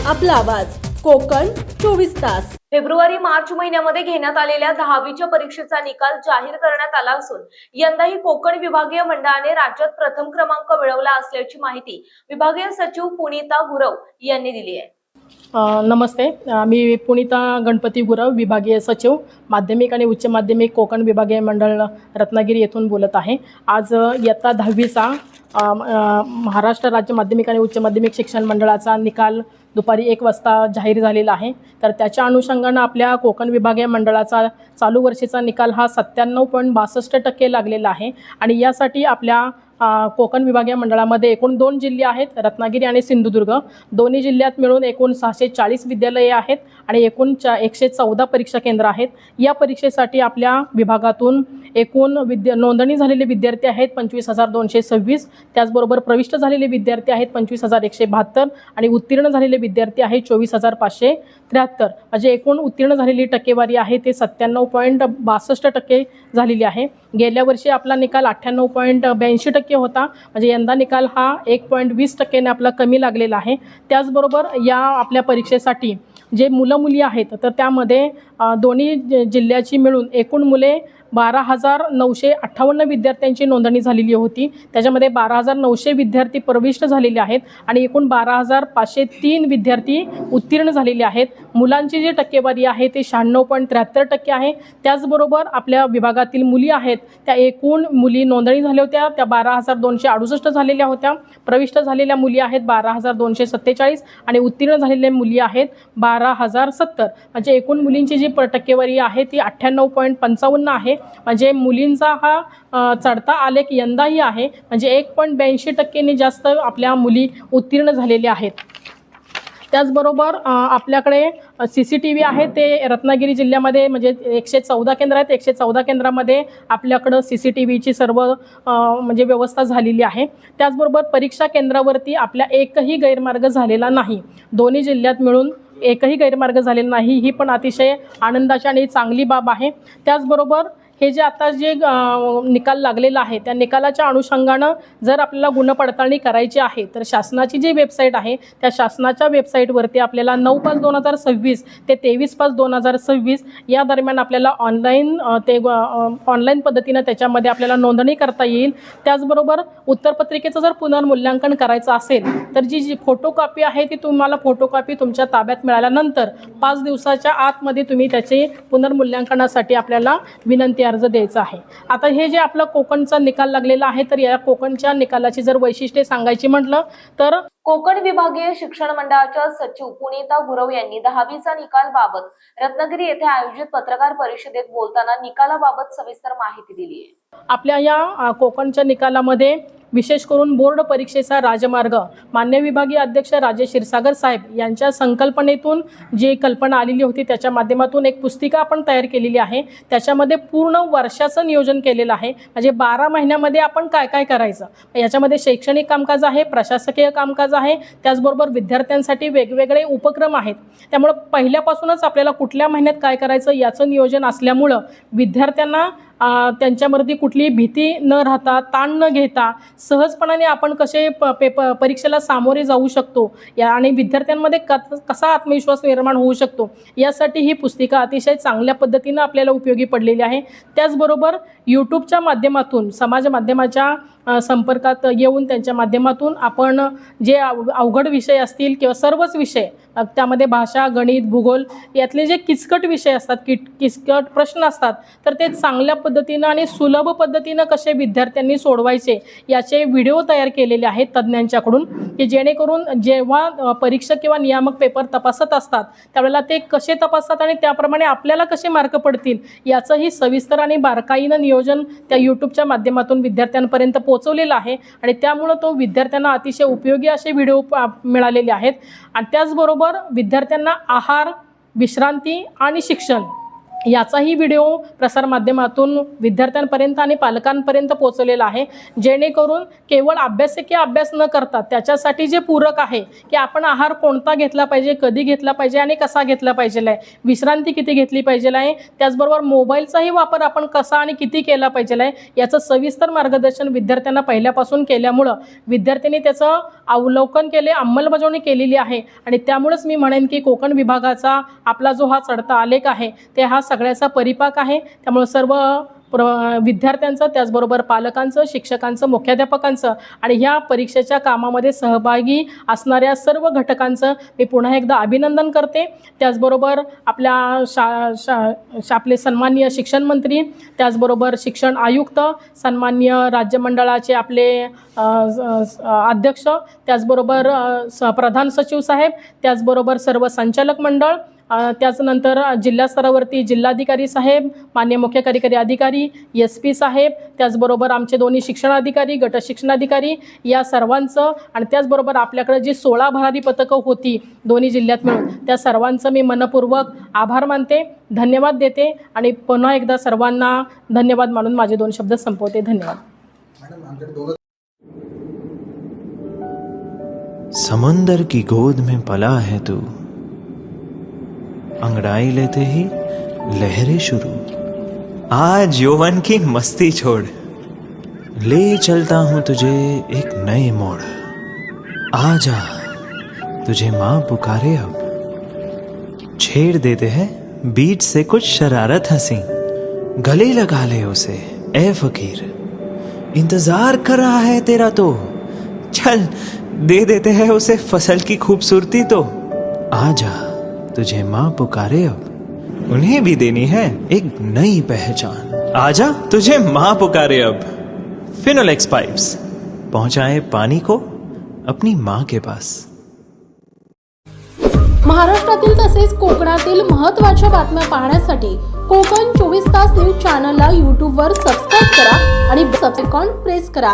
आपला आवाज कोकण 24 तास। फेब्रुवारी मार्च महिन्यामध्ये घेण्यात आलेल्या 10वीच्या परीक्षेचा निकाल जाहीर करण्यात आला असून यंदाही कोकण विभागीय मंडळाने राज्यात प्रथम क्रमांक मिळवला असल्याची माहिती विभागीय सचिव पुनीता गुरव यांनी दिली आहे। नमस्ते, मी पुनीता गणपती गुरव, विभागीय सचिव माध्यमिक आणि उच्च माध्यमिक कोकण विभागीय मंडळ रत्नागिरी येथून बोलत आहे। आज इयत्ता 10वीचा महाराष्ट्र राज्य माध्यमिक आणि उच्च माध्यमिक शिक्षण मंडळाचा निकाल दुपारी 1 वाजता जाहीर झालेला आहे। तर त्याच्या अनुषंगाने आपल्या कोकण विभागीय मंडळाचा चालू वर्षीचा निकाल हा 97.62% लागलेला आहे आणि यासाठी आपल्या कोकण विभागीय मंडळामध्ये एकूण 2 जिल्हे आहेत, रत्नागिरी आणि सिंधुदुर्ग। दोन्ही जिल्ह्यात मिळून एकूण 640 विद्यालये आहेत आणि एकूण 114 परीक्षा केंद्र आहेत। या परीक्षेसाठी आपल्या विभागातून एकूण नोंदणी झालेले विद्यार्थी आहेत 25,226, त्याचबरोबर प्रविष्ट झालेले विद्यार्थी आहेत 25,172 आणि उत्तीर्ण झालेले विद्यार्थी आहेत 24,573। म्हणजे एकूण उत्तीर्ण झालेली टक्केवारी आहे ते 97.62% झालेली आहे। गेल्या वर्षी आपला निकाल 98.82% होता, म्हणजे यंदा निकाल हा 1.20% आपला कमी लागलेला आहे। त्याचबरोबर या आपल्या परीक्षेसाठी जे मुलं मुली आहेत तर त्यामध्ये दोन्ही जिल्ह्याची मिळून एकूण मुले 12,958 विद्यार्थ्यांची नोंदणी झालेली होती। त्याच्यामध्ये 12,900 विद्यार्थी प्रविष्ट झालेले आहेत आणि एकूण 12,503 विद्यार्थी उत्तीर्ण झालेले आहेत। मुलांची जी टक्केवारी आहे ते 96.73% आहे। त्याचबरोबर आपल्या विभागातील मुली आहेत त्या एकूण मुली नोंदणी झाल्या होत्या त्या 12,268 झालेल्या होत्या। प्रविष्ट झालेल्या मुली आहेत 12,247 आणि उत्तीर्ण झालेल्या मुली आहेत 12,070। म्हणजे एकूण मुलींची जी टक्केवारी आहे ती 98.55 आहे। म्हणजे मुलींचा हा चढता आलेख यंदाही आहे, म्हणजे 1.82% जास्त आपल्या मुली उत्तीर्ण झालेल्या आहेत। त्याचबरोबर आपल्याकडे CCTV आहे ते रत्नागिरी जिल्ह्यामध्ये म्हणजे 114 केंद्र आहेत। 114 केंद्रामध्ये आपल्याकडं CCTVची सर्व म्हणजे व्यवस्था झालेली आहे। त्याचबरोबर परीक्षा केंद्रावरती आपल्या एकही गैरमार्ग झालेला नाही। दोन्ही जिल्ह्यात मिळून एकही गैरमार्ग झालेला नाही, ही पण अतिशय आनंदाची आणि चांगली बाब आहे। त्याचबरोबर हे जे आता जे निकाल लागलेला आहे त्या निकालाच्या अनुषंगानं जर आपल्याला गुणपडताळणी करायची आहे तर शासनाची जी वेबसाईट आहे त्या शासनाच्या वेबसाईटवरती आपल्याला 9/5/2026 ते 23/5/2026 या दरम्यान आपल्याला ऑनलाईन पद्धतीनं त्याच्यामध्ये आपल्याला नोंदणी करता येईल। त्याचबरोबर उत्तरपत्रिकेचं जर पुनर्मूल्यांकन करायचं असेल तर जी फोटोकॉपी आहे ती तुम्हाला फोटोकॉपी तुमच्या ताब्यात मिळाल्यानंतर 5 दिवसाच्या आतमध्ये तुम्ही त्याचे पुनर्मूल्यांकनासाठी आपल्याला विनंती अर्ज द्यायचा आहे। आता हे जे आपला कोकणचा निकाल लागलेला आहे तर या कोकणच्या निकालाची जर वैशिष्ट्ये सांगायची म्हटलं तर कोकण विभागीय शिक्षण मंडळाच्या सचिव पुनीता गुरव यांनी 10वीचा निकाल बाबत रत्नागिरी येथे आयोजित पत्रकार परिषदेत बोलताना निकालाबाबत सविस्तर माहिती दिली आहे। आपल्या या कोकणच्या निकालामध्ये विशेष करून बोर्ड परीक्षेचा राजमार्ग मान्य विभागीय अध्यक्ष राजेश क्षीरसागर साहेब यांच्या संकल्पनेतून जी कल्पना आलेली होती त्याच्या माध्यमातून एक पुस्तिका आपण तयार केलेली आहे। त्याच्यामध्ये पूर्ण वर्षाचं नियोजन केलेलं आहे, म्हणजे 12 महिन्यामध्ये आपण काय काय करायचं। याच्यामध्ये शैक्षणिक कामकाज आहे, प्रशासकीय कामकाज आहे, त्याचबरोबर विद्यार्थ्यांसाठी वेगवेगळे उपक्रम आहेत। त्यामुळे पहिल्यापासूनच आपल्याला कुठल्या महिन्यात काय करायचं याचं नियोजन असल्यामुळं विद्यार्थ्यांना त्यांच्यावरती कुठलीही भीती न राहता, ताण न घेता सहजपणाने आपण कसे परीक्षेला सामोरे जाऊ शकतो या आणि विद्यार्थ्यांमध्ये कसा आत्मविश्वास निर्माण होऊ शकतो यासाठी ही पुस्तिका अतिशय चांगल्या पद्धतीनं आपल्याला उपयोगी पडलेली आहे। त्याचबरोबर यूट्यूबच्या माध्यमातून समाज माध्यमाच्या संपर्कात येऊन त्यांच्या माध्यमातून आपण जे अवघड विषय असतील किंवा सर्वच विषय त्यामध्ये भाषा, गणित, भूगोल यातले जे किचकट विषय असतात, किचकट प्रश्न असतात तर ते चांगल्या पद्धतीनं आणि सुलभ पद्धतीनं कसे विद्यार्थ्यांनी सोडवायचे याचे व्हिडिओ तयार केलेले आहेत तज्ज्ञांच्याकडून, की जेणेकरून जेव्हा परीक्षक किंवा नियामक पेपर तपासत असतात त्यावेळेला ते कसे तपासतात आणि त्याप्रमाणे आपल्याला कसे मार्क पडतील याचंही सविस्तर आणि बारकाईनं नियोजन त्या यूट्यूबच्या माध्यमातून विद्यार्थ्यांपर्यंत पोहोचवलेलं आहे आणि त्यामुळं तो विद्यार्थ्यांना अतिशय उपयोगी असे व्हिडिओ मिळालेले आहेत। आणि त्याचबरोबर विद्यार्थ्यांना आहार, विश्रांती आणि शिक्षण याचाही व्हिडिओ प्रसारमाध्यमातून विद्यार्थ्यांपर्यंत आणि पालकांपर्यंत पोहोचलेला आहे, जेणेकरून केवळ अभ्यासिके अभ्यास न करता त्याच्यासाठी जे पूरक आहे की आपण आहार कोणता घेतला पाहिजे, कधी घेतला पाहिजे आणि कसा घेतला पाहिजे आहे, विश्रांती किती घेतली पाहिजे आहे, त्याचबरोबर मोबाईलचाही वापर आपण कसा आणि किती केला पाहिजे आहे, याचं सविस्तर मार्गदर्शन विद्यार्थ्यांना पहिल्यापासून केल्यामुळं विद्यार्थ्यांनी त्याचं अवलोकन केले, अंमलबजावणी केलेली आहे. आणि त्यामुळेच मी म्हणेन की कोकण विभागाचा आपला जो हा चढता आलेख आहे ते हा सगळ्याचा परिपाक आहे. त्यामुळे सर्व विद्यार्थ्यांचं, त्याचबरोबर पालकांचं, शिक्षकांचं, मुख्याध्यापकांचं आणि ह्या परीक्षेच्या कामामध्ये सहभागी असणाऱ्या सर्व घटकांचं मी पुन्हा एकदा अभिनंदन करते. त्याचबरोबर आपल्या आपले सन्माननीय शिक्षण मंत्री, त्याचबरोबर शिक्षण आयुक्त, सन्माननीय राज्यमंडळाचे आपले अध्यक्ष, त्याचबरोबर प्रधान सचिव साहेब, त्याचबरोबर सर्व संचालक मंडळ, त्याचनंतर जिल्हा स्तरावरती जिल्हाधिकारी साहेब, मान्य मुख्य कार्यकारी अधिकारी, SP साहेब, त्याचबरोबर आमचे दोन्ही शिक्षणाधिकारी, गट शिक्षणाधिकारी या सर्वांचं आणि त्याचबरोबर आपल्याकडे जी 16 भरारी पथकं होती दोन्ही जिल्ह्यात मिळून त्या सर्वांचं मी मनपूर्वक आभार मानते, धन्यवाद देते आणि पुन्हा एकदा सर्वांना धन्यवाद मानून माझे 2 शब्द संपवते. धन्यवाद. समंदर की गोद में पला है तू, अंगड़ाई लेते ही लहरें शुरू, आज यौवन की मस्ती छोड़, ले चलता हूं तुझे एक नए मोड़, आजा तुझे माँ पुकारे अब, छेड़ देते हैं बीच से कुछ शरारत हंसी, गले लगा ले उसे ए फकीर, इंतजार कर रहा है तेरा तो, चल दे देते हैं उसे फसल की खूबसूरती तो, आजा तुझे माँ पुकारे अब, उन्हें भी देनी है एक नई पहचान, आजा तुझे माँ पुकारे अब. फिनोलेक्स पाइप्स पहुंचाए पानी को अपनी माँ के पास. महाराष्ट्रातील तसेच कोकणातील महत्त्वाच्या बातम्या पाहण्यासाठी कोकण 24 तास न्यूज चॅनलला YouTube वर सबस्क्राईब करा आणि बेल आयकॉन प्रेस करा.